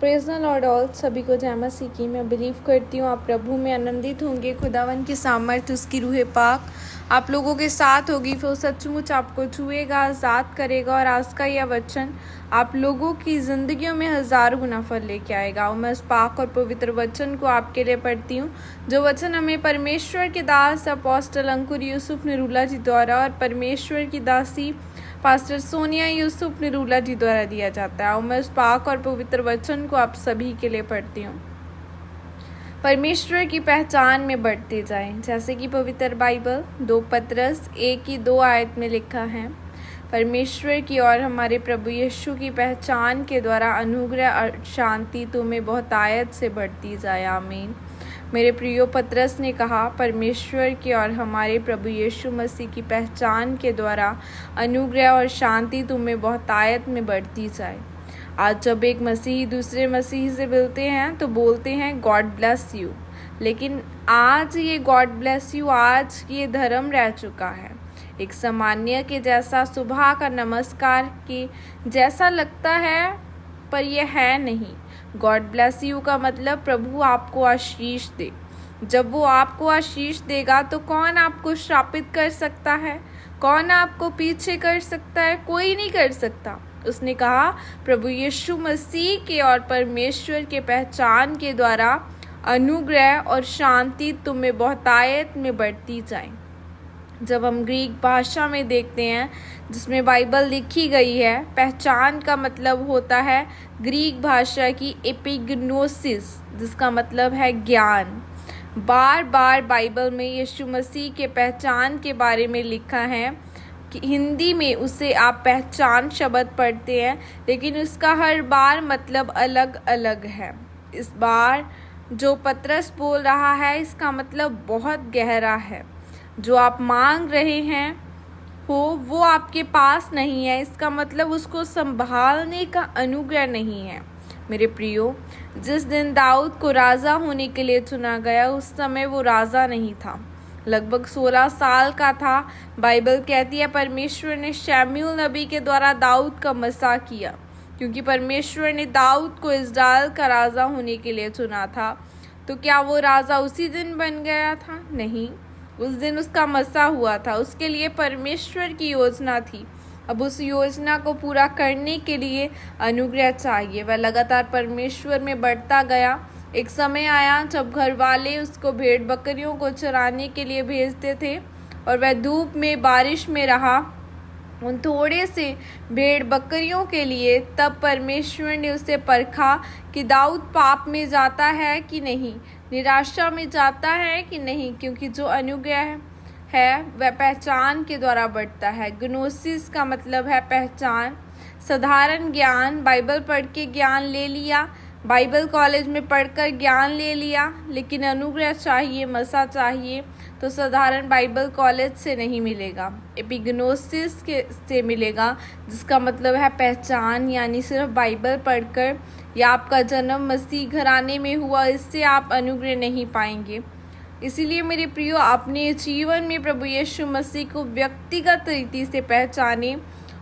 Praise the Lord all. सभी को जय मसीह की। मैं बिलीव करती हूँ आप प्रभु में आनंदित होंगे। खुदावन की सामर्थ्य, उसकी रूह पाक आप लोगों के साथ होगी, फिर सचमुच आपको छुएगा, आज़ाद करेगा और आज का यह वचन आप लोगों की ज़िंदगियों में हज़ारों गुना फल लेके आएगा। और मैं उस पाक और पवित्र वचन को आपके लिए पढ़ती हूँ, जो वचन हमें परमेश्वर के दास अपोस्टल अंकुर यूसुफ निरूला जी द्वारा और परमेश्वर की दासी पास्टर सोनिया यूसुफ निरूला जी द्वारा दिया जाता है। और मैं उस पाक और पवित्र वचन को आप सभी के लिए पढ़ती हूँ। परमेश्वर की पहचान में बढ़ते जाएं, जैसे कि पवित्र बाइबल 2 पतरस 1:2 आयत में लिखा है, परमेश्वर की और हमारे प्रभु यीशु की पहचान के द्वारा अनुग्रह और शांति तुम्हें बहुतायत से बढ़ती जाए। आमीन। मेरे प्रियो, पतरस ने कहा, परमेश्वर की और हमारे प्रभु यीशु मसीह की पहचान के द्वारा अनुग्रह और शांति तुम्हें बहुतायत में बढ़ती जाए। आज जब एक मसीही दूसरे मसीही से मिलते हैं तो बोलते हैं गॉड ब्लेस यू, लेकिन आज ये गॉड ब्लेस यू आज ये धर्म रह चुका है। एक सामान्य के जैसा, सुबह का नमस्कार के जैसा लगता है, पर यह है नहीं। गॉड ब्लेस यू का मतलब प्रभु आपको आशीष दे। जब वो आपको आशीष देगा तो कौन आपको श्रापित कर सकता है? कौन आपको पीछे कर सकता है? कोई नहीं कर सकता। उसने कहा, प्रभु यीशु मसीह के और परमेश्वर के पहचान के द्वारा अनुग्रह और शांति तुम्हें बहुतायत में बढ़ती जाए। जब हम ग्रीक भाषा में देखते हैं जिसमें बाइबल लिखी गई है, पहचान का मतलब होता है ग्रीक भाषा की एपिग्नोसिस, जिसका मतलब है ज्ञान। बार बार बाइबल में यीशु मसीह के पहचान के बारे में लिखा है कि हिंदी में उसे आप पहचान शब्द पढ़ते हैं, लेकिन उसका हर बार मतलब अलग अलग है। इस बार जो पतरस बोल रहा है इसका मतलब बहुत गहरा है। जो आप मांग रहे हैं वो आपके पास नहीं है, इसका मतलब उसको संभालने का अनुग्रह नहीं है। मेरे प्रियो, जिस दिन दाऊद को राजा होने के लिए चुना गया उस समय वो राजा नहीं था, लगभग 16 साल का था। बाइबल कहती है परमेश्वर ने शमूएल नबी के द्वारा दाऊद का मसा किया, क्योंकि परमेश्वर ने दाऊद को इस्राएल का राजा होने के लिए चुना था। तो क्या वो राजा उसी दिन बन गया था? नहीं, उस दिन उसका मसा हुआ था। उसके लिए परमेश्वर की योजना थी। अब उस योजना को पूरा करने के लिए अनुग्रह चाहिए। वह लगातार परमेश्वर में बढ़ता गया। एक समय आया जब घर वाले उसको भेड़ बकरियों को चराने के लिए भेजते थे और वह धूप में, बारिश में रहा उन थोड़े से भेड़ बकरियों के लिए। तब परमेश्वर ने उसे परखा कि दाऊद पाप में जाता है कि नहीं, निराशा में जाता है कि नहीं, क्योंकि जो अनुग्रह है वह पहचान के द्वारा बढ़ता है। ग्नोसिस का मतलब है पहचान। साधारण ज्ञान, बाइबल पढ़ के ज्ञान ले लिया, बाइबल कॉलेज में पढ़कर ज्ञान ले लिया, लेकिन अनुग्रह चाहिए, मसा चाहिए, तो साधारण बाइबल कॉलेज से नहीं मिलेगा, एपिग्नोसिस से मिलेगा, जिसका मतलब है पहचान। यानी सिर्फ बाइबल पढ़कर या आपका जन्म मसीह घराने में हुआ, इससे आप अनुग्रह नहीं पाएंगे। इसीलिए मेरे प्रियो, अपने जीवन में प्रभु यीशु मसीह को व्यक्तिगत रीति से पहचाने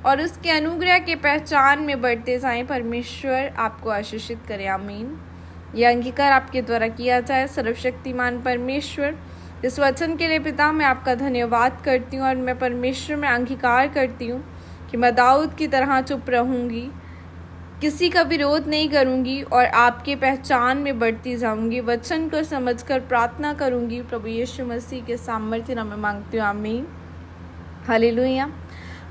और उसके अनुग्रह के पहचान में बढ़ते जाएं। परमेश्वर आपको आशीषित करे। आमीन। यह अंगीकार आपके द्वारा किया जाए। सर्वशक्तिमान परमेश्वर, इस वचन के लिए पिता मैं आपका धन्यवाद करती हूँ और मैं परमेश्वर में अंगीकार करती हूँ कि मैं दाऊद की तरह चुप रहूँगी, किसी का विरोध नहीं करूँगी और आपके पहचान में बढ़ती जाऊँगी। वचन को समझकर प्रार्थना करूँगी। प्रभु यीशु मसीह के सामर्थ्य नाम में मांगती हूँ। आमीन। हालेलुया।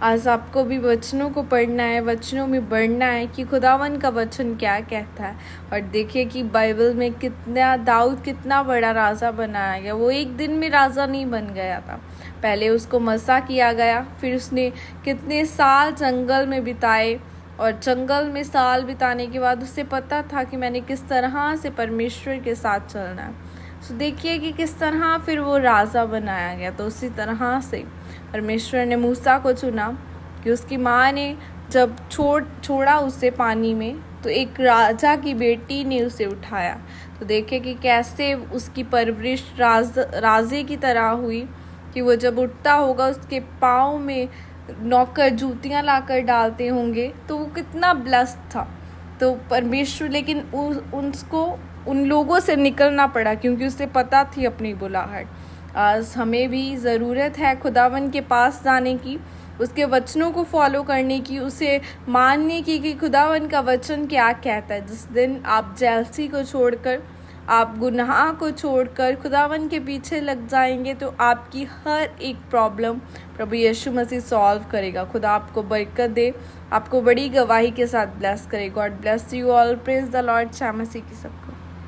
आज आपको भी वचनों को पढ़ना है, वचनों में बढ़ना है कि खुदावन का वचन क्या कहता है। और देखिए कि बाइबल में दाऊद कितना बड़ा राजा बनाया गया। वो एक दिन में राजा नहीं बन गया था, पहले उसको मसा किया गया, फिर उसने कितने साल जंगल में बिताए और जंगल में साल बिताने के बाद उसे पता था कि मैंने किस तरह से परमेश्वर के साथ चलना है। तो देखिए कि किस तरह फिर वो राजा बनाया गया। तो उसी तरह से परमेश्वर ने मूसा को चुना कि उसकी माँ ने जब छोड़ा उसे पानी में, तो एक राजा की बेटी ने उसे उठाया। तो देखिए कि कैसे उसकी परवरिश राजे की तरह हुई कि वो जब उठता होगा उसके पाँव में नौकर जूतियाँ लाकर डालते होंगे, तो वो कितना ब्लेस्ड था। तो परमेश्वर लेकिन उसको उन लोगों से निकलना पड़ा क्योंकि उसे पता थी अपनी बुलाहट। आज हमें भी ज़रूरत है खुदावन के पास जाने की, उसके वचनों को फॉलो करने की, उसे मानने की कि खुदावन का वचन क्या कहता है। जिस दिन आप जेलसी को छोड़कर, आप गुनाह को छोड़कर खुदावन के पीछे लग जाएंगे तो आपकी हर एक प्रॉब्लम प्रभु यीशु मसीह सॉल्व करेगा। खुदा आपको बरकत दे, आपको बड़ी गवाही के साथ ब्लेस करे। God bless you all. Praise the Lord. Shyam Masih की सबको।